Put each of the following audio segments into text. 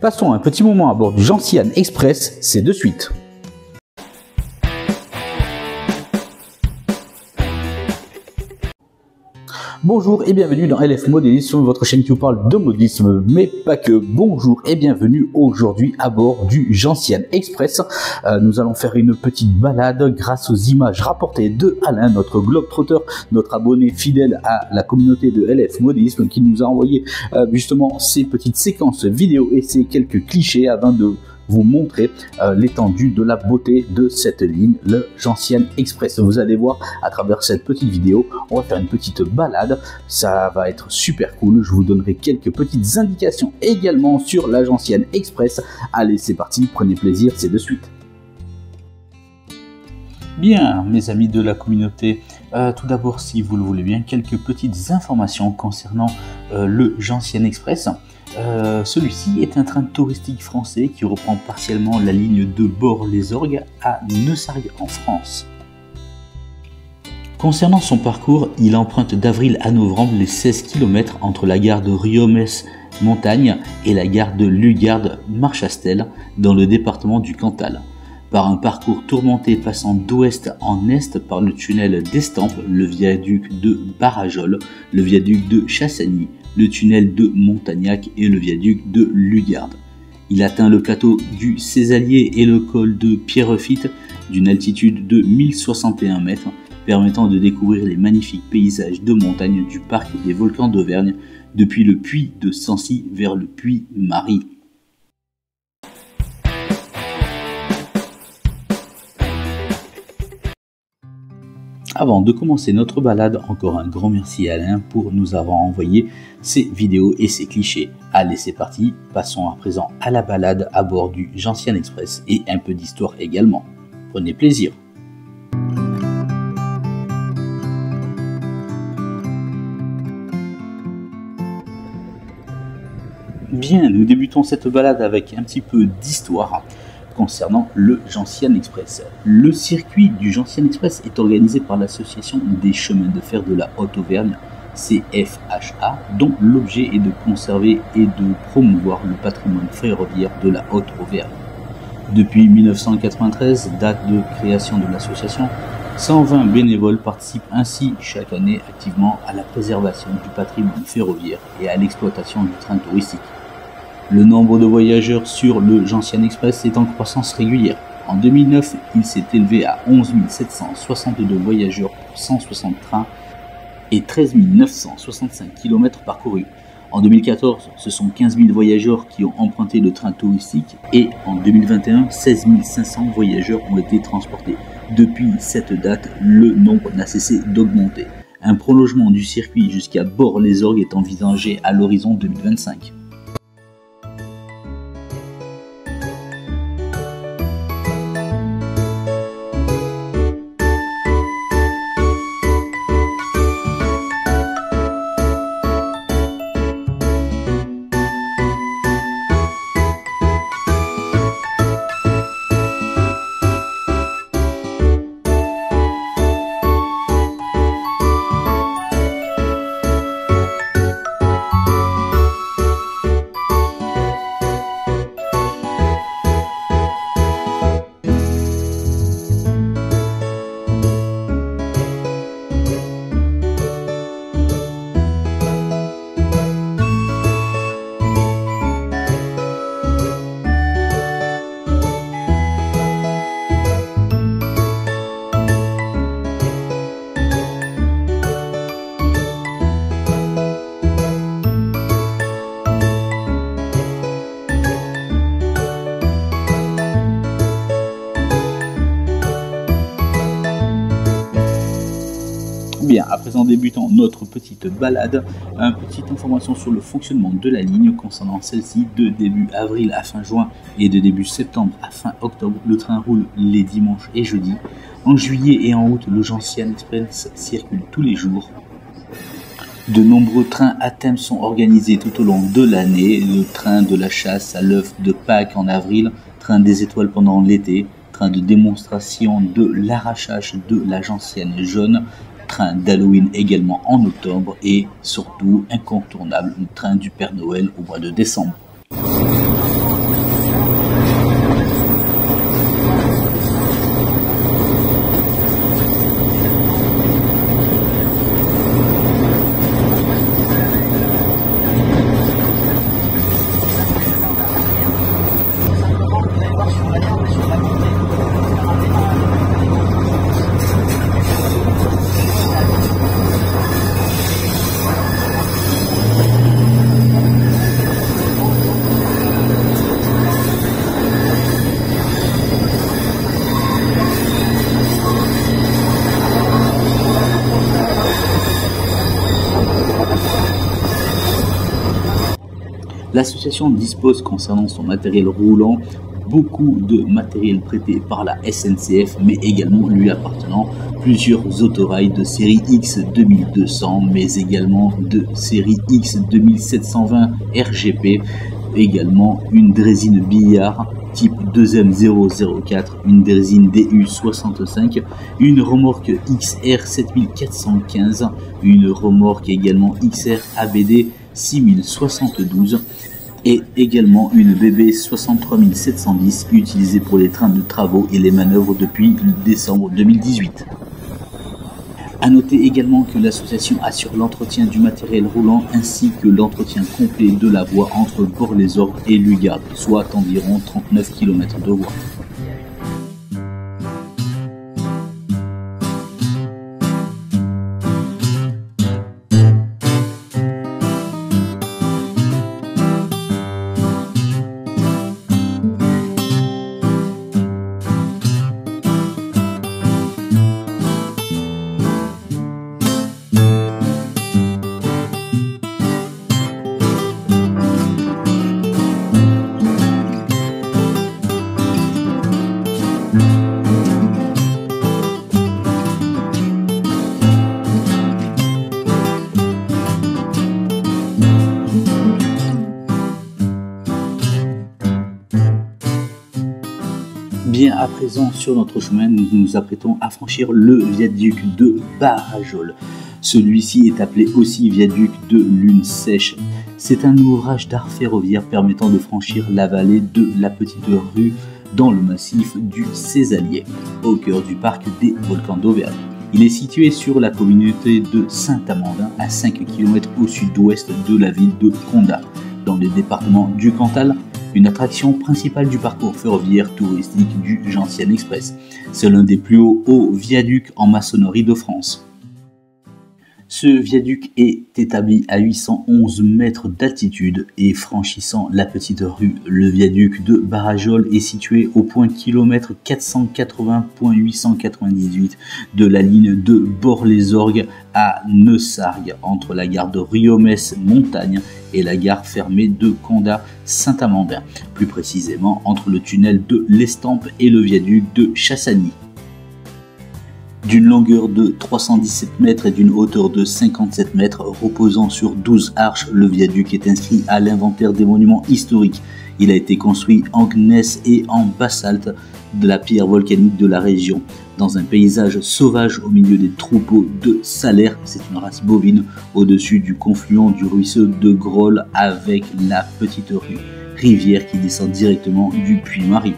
Passons un petit moment à bord du Gentiane Express, c'est de suite. Bonjour et bienvenue dans LF Modélisme, votre chaîne qui vous parle de modélisme, mais pas que. Bonjour et bienvenue aujourd'hui à bord du Gentiane Express. Nous allons faire une petite balade grâce aux images rapportées de Alain, notre globetrotter, notre abonné fidèle à la communauté de LF Modélisme, qui nous a envoyé justement ces petites séquences vidéo et ces quelques clichés afin de vous montrer l'étendue de la beauté de cette ligne, le Gentiane Express. Vous allez voir à travers cette petite vidéo, on va faire une petite balade, ça va être super cool. Je vous donnerai quelques petites indications également sur la Gentiane Express. Allez, c'est parti, prenez plaisir, c'est de suite. Bien, mes amis de la communauté, tout d'abord, si vous le voulez bien, quelques petites informations concernant le Gentiane Express. Celui-ci est un train touristique français qui reprend partiellement la ligne de Bort-les-Orgues à Neussargues en France. Concernant son parcours, il emprunte d'avril à novembre les 16 km entre la gare de Riomès-Montagne et la gare de Lugarde-Marchastel dans le département du Cantal. Par un parcours tourmenté passant d'ouest en est par le tunnel d'Estampes, le viaduc de Barajols, le viaduc de Chassagny, le tunnel de Montagnac et le viaduc de Lugarde. Il atteint le plateau du Césalier et le col de Pierrefitte d'une altitude de 1061 mètres, permettant de découvrir les magnifiques paysages de montagne du parc des volcans d'Auvergne depuis le puy de Sancy vers le puy Marie. Avant de commencer notre balade, encore un grand merci à Alain pour nous avoir envoyé ces vidéos et ces clichés. Allez, c'est parti, passons à présent à la balade à bord du Gentiane Express et un peu d'histoire également. Prenez plaisir. Bien, nous débutons cette balade avec un petit peu d'histoire concernant le Gentiane Express. Le circuit du Gentiane Express est organisé par l'Association des chemins de fer de la Haute-Auvergne, CFHA, dont l'objet est de conserver et de promouvoir le patrimoine ferroviaire de la Haute-Auvergne. Depuis 1993, date de création de l'association, 120 bénévoles participent ainsi chaque année activement à la préservation du patrimoine ferroviaire et à l'exploitation du train touristique. Le nombre de voyageurs sur le Gentiane Express est en croissance régulière. En 2009, il s'est élevé à 11 762 voyageurs pour 160 trains et 13 965 km parcourus. En 2014, ce sont 15 000 voyageurs qui ont emprunté le train touristique et en 2021, 16 500 voyageurs ont été transportés. Depuis cette date, le nombre n'a cessé d'augmenter. Un prolongement du circuit jusqu'à Bort-les-Orgues est envisagé à l'horizon 2025. Bien, à présent débutons notre petite balade, une petite information sur le fonctionnement de la ligne concernant celle-ci de début avril à fin juin et de début septembre à fin octobre. Le train roule les dimanches et jeudis. En juillet et en août, le Gentiane Express circule tous les jours. De nombreux trains à thème sont organisés tout au long de l'année. Le train de la chasse à l'œuf de Pâques en avril, train des étoiles pendant l'été, train de démonstration de l'arrachage de la gentiane jaune, train d'Halloween également en octobre et surtout incontournable, le train du Père Noël au mois de décembre. L'association dispose concernant son matériel roulant beaucoup de matériel prêté par la SNCF, mais également lui appartenant, plusieurs autorails de série X 2200, mais également de série X 2720 RGP, également une drésine billard type 2M004, une drésine DU65, une remorque XR 7415, une remorque également XR ABD 6072, et également une BB 63710 utilisée pour les trains de travaux et les manœuvres depuis décembre 2018. A noter également que l'association assure l'entretien du matériel roulant ainsi que l'entretien complet de la voie entre Bort-les-Orgues et Lugarde, soit environ 39 km de voie. Bien, à présent, sur notre chemin, nous nous apprêtons à franchir le viaduc de Barajol. Celui-ci est appelé aussi viaduc de Lune Sèche. C'est un ouvrage d'art ferroviaire permettant de franchir la vallée de la Petite Rue dans le massif du Césalier, au cœur du parc des volcans d'Auvergne. Il est situé sur la communauté de Saint-Amandin, à 5 km au sud-ouest de la ville de Condat, dans le département du Cantal, une attraction principale du parcours ferroviaire touristique du Gentiane Express. C'est l'un des plus hauts viaducs en maçonnerie de France. Ce viaduc est établi à 811 mètres d'altitude et franchissant la Petite Rue, le viaduc de Barajol est situé au point kilomètre 480.898 de la ligne de Bort-les-Orgues à Neussargues, entre la gare de Riomès-Montagne et la gare fermée de Condat-Saint-Amandin, plus précisément entre le tunnel de l'Estampe et le viaduc de Chassagny. D'une longueur de 317 mètres et d'une hauteur de 57 mètres, reposant sur 12 arches, le viaduc est inscrit à l'inventaire des monuments historiques. Il a été construit en gneiss et en basalte, de la pierre volcanique de la région, dans un paysage sauvage au milieu des troupeaux de salers, c'est une race bovine, au-dessus du confluent du ruisseau de Grolle avec la Petite Rue, rivière qui descend directement du Puy-Marie.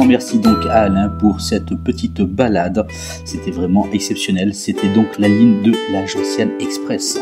merci donc à Alain pour cette petite balade. C'était vraiment exceptionnel. C'était donc la ligne de la Gentiane Express.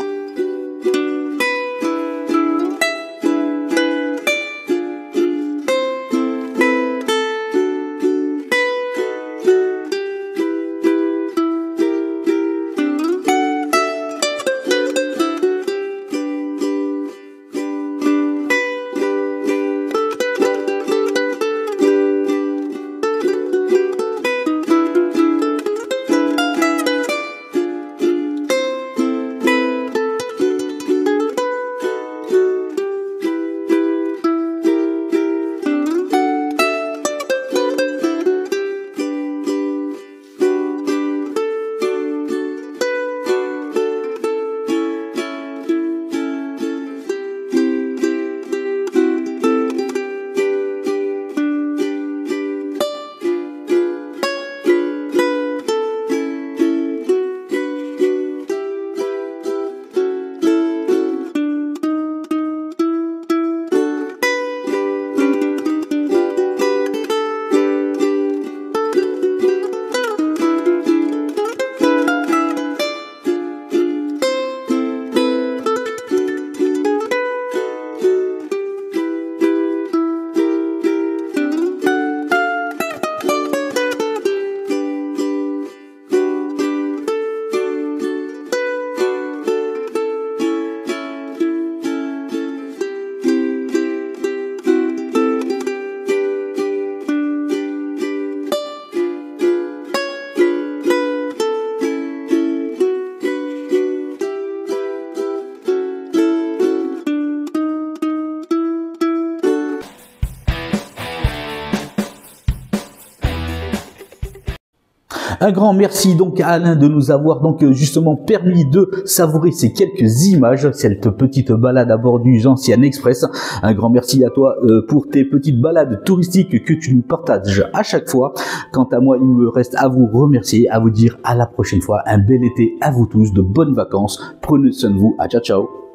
Un grand merci donc à Alain de nous avoir donc justement permis de savourer ces quelques images, cette petite balade à bord du Gentiane Express. Un grand merci à toi pour tes petites balades touristiques que tu nous partages à chaque fois. Quant à moi, il me reste à vous remercier, à vous dire à la prochaine fois. Un bel été à vous tous, de bonnes vacances. Prenez soin de vous. À ciao ciao.